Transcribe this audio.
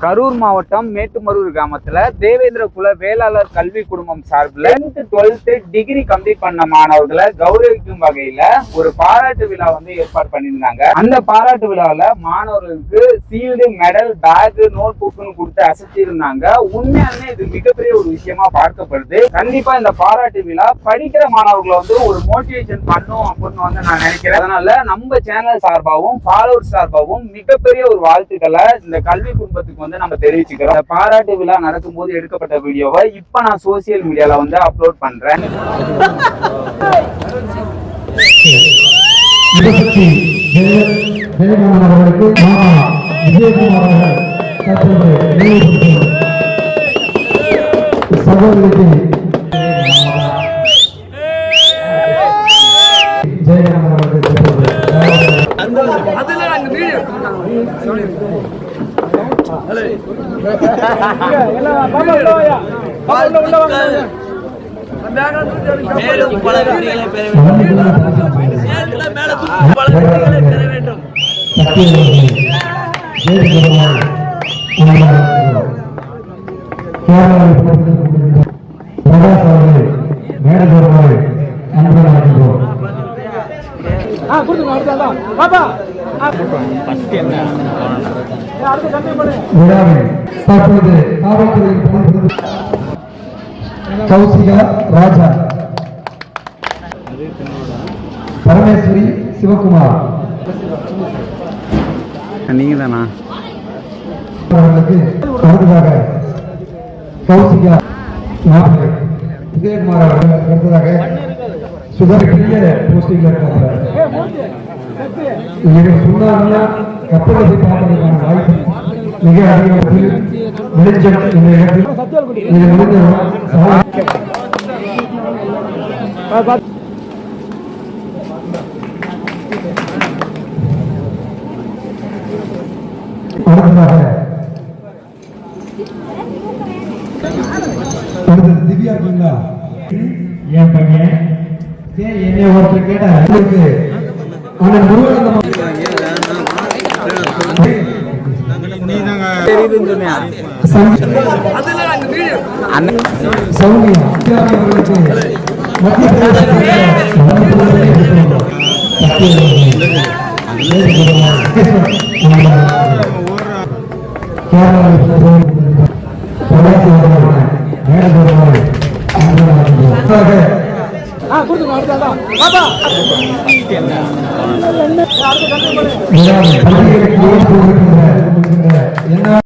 கரூர் மாவட்டம் மேட்டுமரூர் கிராமத்துல தேவேந்திர குல வேளாளர் கல்வி குடும்பம் சார்பில் 10th 12th டிகிரி கம்ப்ளீட் பண்ண மாணவர்களை கௌரவிக்கும் வகையில ஒரு பாராட்டு விழா ஏற்பாடு பண்ணியிருந்தாங்க. அந்த பாராட்டு விழாவில மாணவர்களுக்கு சீல்டு, மெடல், பேக், நோட் புக்னு கொடுத்து அசைச்சிருந்தாங்க. உண்மையாலுமே இது மிகப்பெரிய ஒரு விஷயமா பார்க்கப்படுது. கண்டிப்பா இந்த பாராட்டு விழா படிக்கிற மாணவர்களை ஒரு மோட்டிவேஷன் பண்ணும் அப்படின்னு நான் நினைக்கிறேன். அதனால நம்ம சேனல் சார்பாகவும் ஃபாலோவர்ஸ் சார்பாகவும் மிகப்பெரிய ஒரு வாழ்த்துக்களை இந்த கல்வி குடும்பத்துக்கு நம்ம தெரிவிச்சுக்கிறோம். பாராட்டு விழா நடக்கும் போது எடுக்கப்பட்ட வீடியோவை இப்ப நான் சோசியல் மீடியால அப்லோட் பண்றேன். மேலும் பல வெற்றிகளை பெற வேண்டும். கௌசிகா ராஜா, பரமேஸ்வரி சிவகுமார் நீங்க தானா? அடுத்ததாக கௌசிகா மாப்பிள்ளை விஜயகுமார் அவர்கள், அடுத்ததாக சுதர் பெரிய போஸ்டிங்ல இருக்காங்க. இவர்கள் சொன்னாங்கன்னா கப்பலை பார்ப்பதற்கான வாய்ப்பு மிக அதிகத்தில் வெளிச்சம் இந்த இடத்தில் இது முடிந்த அடுத்தது திவ்யா இருக்கீங்களா? என் பையன் என்னை ஒருத்தர் கேட்டா முருகானந்தம் என்ன